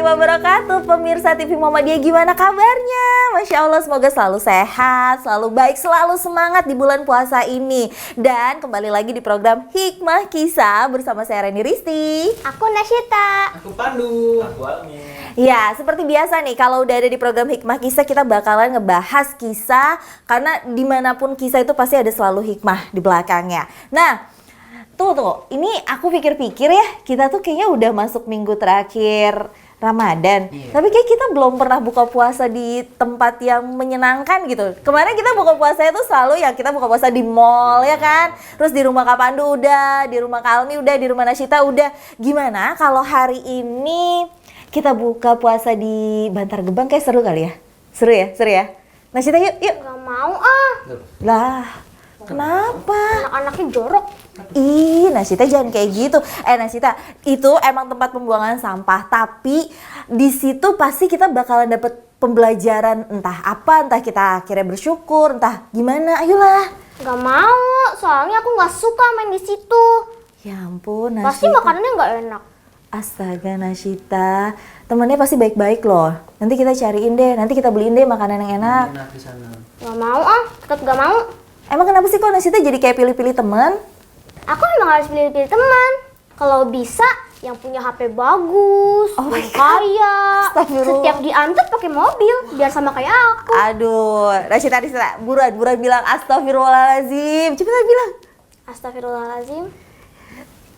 warahmatullahi wabarakatuh. Pemirsa TV Muhammadiyah, gimana kabarnya? Masya Allah, semoga selalu sehat, selalu baik, selalu semangat di bulan puasa ini. Dan kembali lagi di program Hikmah Kisah bersama saya Reni Risti. Aku Nasyita. Aku Pandu. Aku Almi. Ya, seperti biasa nih, kalau udah ada di program Hikmah Kisah, kita bakalan ngebahas kisah. Karena dimanapun kisah itu pasti ada selalu hikmah di belakangnya. Nah, Tuh, ini aku pikir-pikir ya, kita tuh kayaknya udah masuk minggu terakhir Ramadan. Tapi kayak kita belum pernah buka puasa di tempat yang menyenangkan gitu. Kemarin kita buka puasa itu selalu ya kita buka puasa di mall ya kan. Terus di rumah Kak Pandu udah, di rumah Kak Almi udah, di rumah Nasyita udah. Gimana kalau hari ini kita buka puasa di Bantar Gebang, kayak seru kali ya? Seru ya? Nasyita yuk. Gak mau ah. Lah, kenapa? Anak-anaknya jorok. Ih, Nasyita jangan kayak gitu. Nasyita, itu emang tempat pembuangan sampah, tapi di situ pasti kita bakalan dapet pembelajaran entah apa, entah kita akhirnya bersyukur, entah gimana. Ayolah. Gak mau, soalnya aku gak suka main di situ. Ya ampun, Nasyita. Pasti makanannya gak enak. Astaga, Nasyita, temennya pasti baik-baik loh. Nanti kita cariin deh, nanti kita beliin deh makanan yang enak. Enak di sana. Gak mau ah, tetap gak mau. Emang kenapa sih kok Nasyita jadi kayak pilih-pilih teman? Aku memang harus pilih-pilih teman. Kalau bisa yang punya HP bagus, Oh my yang God. kaya, Astagfirullah. setiap diantar pakai mobil biar sama kayak aku. Aduh, Nasyita buruan bilang astagfirullahaladzim. Cepetan bilang. Astagfirullahaladzim.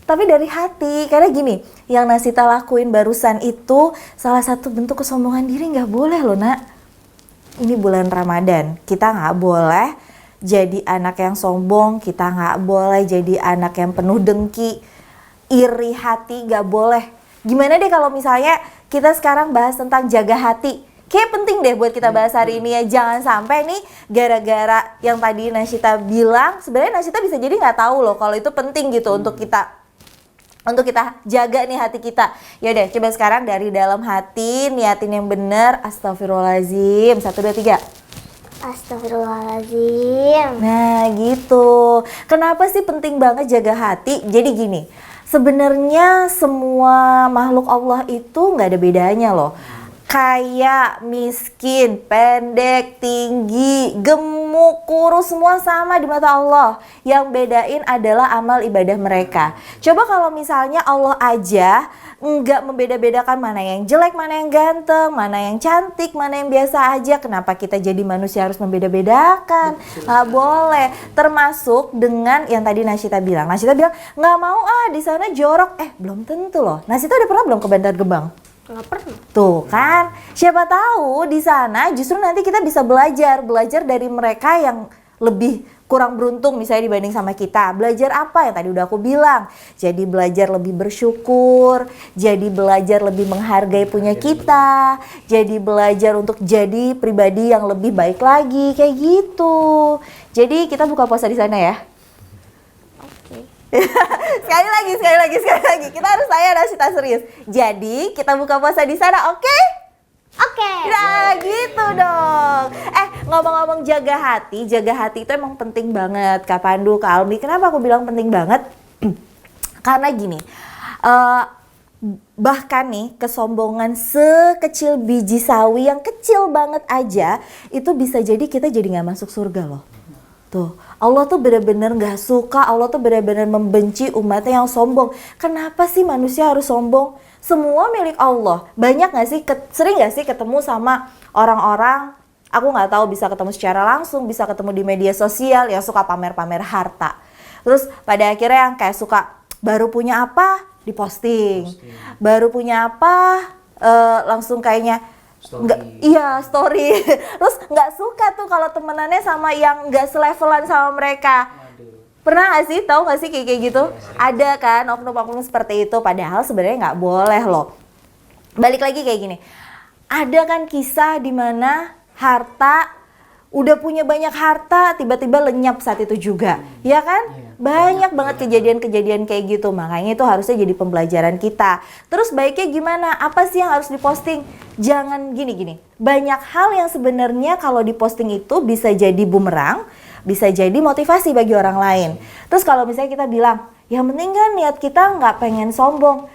Tapi dari hati, karena gini, yang Nasyita lakuin barusan itu salah satu bentuk kesombongan diri, nggak boleh loh nak. Ini bulan Ramadan, kita nggak boleh jadi anak yang sombong, kita nggak boleh jadi anak yang penuh dengki, iri hati, nggak boleh. Gimana deh kalau misalnya kita sekarang bahas tentang jaga hati? Kayak penting deh buat kita bahas hari ini ya. Jangan sampai nih gara-gara yang tadi Nasyita bilang, sebenarnya Nasyita bisa jadi nggak tahu loh kalau itu penting gitu untuk kita jaga nih hati kita. Yaudah, coba sekarang dari dalam hati niatin yang bener. Astagfirullahaladzim. 1, 2, 3. Astagfirullahaladzim. Nah gitu. Kenapa sih penting banget jaga hati? Jadi gini, sebenarnya semua makhluk Allah itu nggak ada bedanya loh. Kaya, miskin, pendek, tinggi, gemuk, kurus, semua sama di mata Allah. Yang bedain adalah amal ibadah mereka. Coba kalau misalnya Allah aja nggak membeda-bedakan mana yang jelek, mana yang ganteng, mana yang cantik, mana yang biasa aja. Kenapa kita jadi manusia harus membeda-bedakan? Nggak boleh. Termasuk dengan yang tadi Nasyita bilang. Nasyita bilang nggak mau di sana jorok. Belum tentu loh. Nasyita udah pernah belum ke Bantar Gebang? Nggak pernah. Tuh kan, siapa tahu di sana justru nanti kita bisa belajar dari mereka yang lebih kurang beruntung misalnya dibanding sama kita. Belajar apa yang tadi udah aku bilang. Jadi belajar lebih bersyukur, jadi belajar lebih menghargai punya kita, jadi belajar untuk jadi pribadi yang lebih baik lagi, kayak gitu. Jadi kita buka puasa di sana ya. Sekali lagi. Kita harus tanya Nasyita serius. Jadi kita buka puasa di sana, oke? Oke. Nah gitu dong. Ngomong-ngomong jaga hati itu emang penting banget Kak Pandu, Kak Almi. Kenapa aku bilang penting banget? Karena gini, bahkan nih kesombongan sekecil biji sawi yang kecil banget aja itu bisa jadi kita jadi nggak masuk surga loh. Tuh, Allah tuh benar-benar gak suka, Allah tuh benar-benar membenci umatnya yang sombong. Kenapa sih manusia harus sombong? Semua milik Allah. Banyak gak sih, sering gak sih ketemu sama orang-orang, aku gak tahu bisa ketemu secara langsung, bisa ketemu di media sosial yang suka pamer-pamer harta. Terus pada akhirnya yang kayak suka baru punya apa, diposting. Baru punya apa, langsung kayaknya story. Terus nggak suka tuh kalau temenannya sama yang nggak selevelan sama mereka. Pernah nggak sih, tahu nggak sih kayak gitu? Ada kan oknum-oknum seperti itu, padahal sebenarnya nggak boleh loh. Balik lagi kayak gini, ada kan kisah di mana harta, udah punya banyak harta tiba-tiba lenyap saat itu juga, ya kan? Banyak banget kejadian-kejadian kayak gitu, makanya itu harusnya jadi pembelajaran kita. Terus baiknya gimana? Apa sih yang harus diposting? Jangan gini-gini. Banyak hal yang sebenarnya kalau diposting itu bisa jadi bumerang, bisa jadi motivasi bagi orang lain. Terus kalau misalnya kita bilang, yang penting kan niat kita nggak pengen sombong.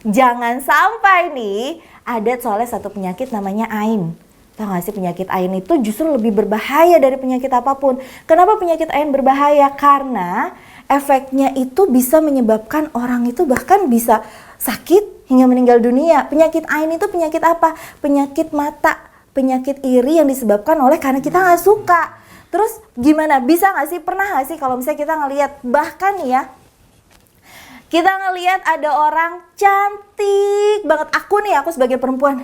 Jangan sampai nih ada soalnya satu penyakit namanya AIN. Tahu gak sih penyakit AIN itu justru lebih berbahaya dari penyakit apapun. Kenapa penyakit AIN berbahaya? Karena efeknya itu bisa menyebabkan orang itu bahkan bisa sakit hingga meninggal dunia. Penyakit AIN itu penyakit apa? Penyakit mata, penyakit iri yang disebabkan oleh karena kita nggak suka. Terus gimana? Bisa nggak sih? Pernah nggak sih kalau misalnya kita ngelihat bahkan nih ya, kita ngelihat ada orang cantik banget. Aku sebagai perempuan,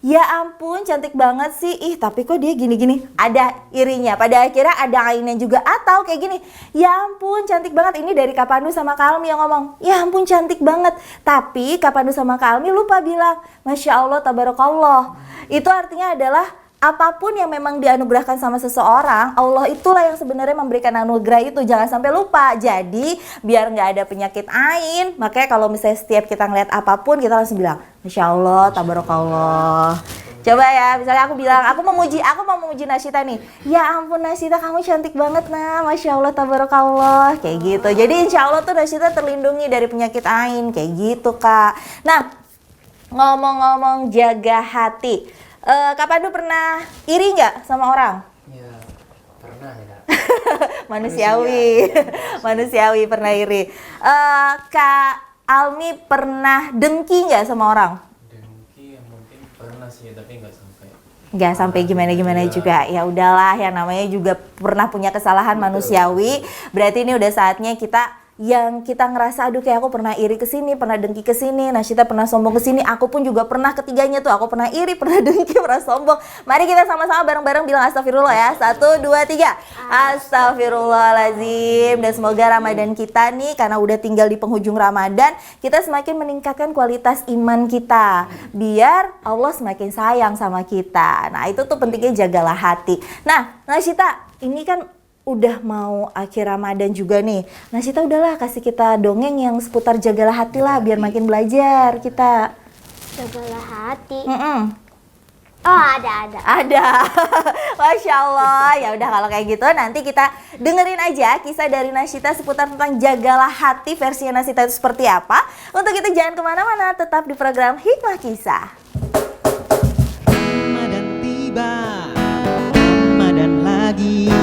ya ampun cantik banget sih. Ih tapi kok dia gini-gini. Ada irinya. Pada akhirnya ada ainnya juga. Atau kayak gini, ya ampun cantik banget. Ini dari Kak Pandu sama Kak Almi yang ngomong, ya ampun cantik banget. Tapi Kak Pandu sama Kak Almi lupa bilang, Masya Allah, Tabarakallah. Itu artinya adalah apapun yang memang dianugerahkan sama seseorang, Allah itulah yang sebenarnya memberikan anugerah itu. Jangan sampai lupa. Jadi biar nggak ada penyakit AIN, makanya kalau misalnya setiap kita ngeliat apapun kita langsung bilang Masya Allah, Tabarakallah. Coba ya, misalnya aku bilang, aku mau memuji Nasyita nih. Ya ampun Nasyita, kamu cantik banget nah, Masya Allah, Tabarakallah. Kayak gitu. Jadi insya Allah tuh Nasyita terlindungi dari penyakit AIN. Kayak gitu Kak. Nah, ngomong-ngomong jaga hati, Kak Pandu pernah iri nggak sama orang? Ya, pernah ya. Manusiawi. Manusiawi pernah iri. Kak Almi pernah dengki nggak sama orang? Dengki ya mungkin pernah sih, tapi nggak sampai. Nggak sampai gimana-gimana juga. Ya udahlah, yang namanya juga pernah punya kesalahan manusiawi. Berarti ini udah saatnya kita yang kita ngerasa aduh kayak aku pernah iri ke sini, pernah dengki ke sini, Nasyita pernah sombong ke sini, aku pun juga pernah ketiganya tuh, aku pernah iri, pernah dengki, pernah sombong. Mari kita sama-sama bareng-bareng bilang astagfirullah ya. 1, 2, 3. Astagfirullahaladzim. Dan semoga Ramadan kita nih, karena udah tinggal di penghujung Ramadan, kita semakin meningkatkan kualitas iman kita, biar Allah semakin sayang sama kita. Nah itu tuh pentingnya jagalah hati. Nah Nasyita, ini kan udah mau akhir Ramadan juga nih. Nasyita udahlah kasih kita dongeng yang seputar jagalah hati lah, biar makin belajar kita. Jagalah hati. Oh ada. Masya Allah. Ya udah kalau kayak gitu nanti kita dengerin aja kisah dari Nasyita seputar tentang jagalah hati versinya Nasyita itu seperti apa. Untuk itu jangan kemana-mana, tetap di program Hikmah Kisah. Ramadan tiba, Ramadan lagi.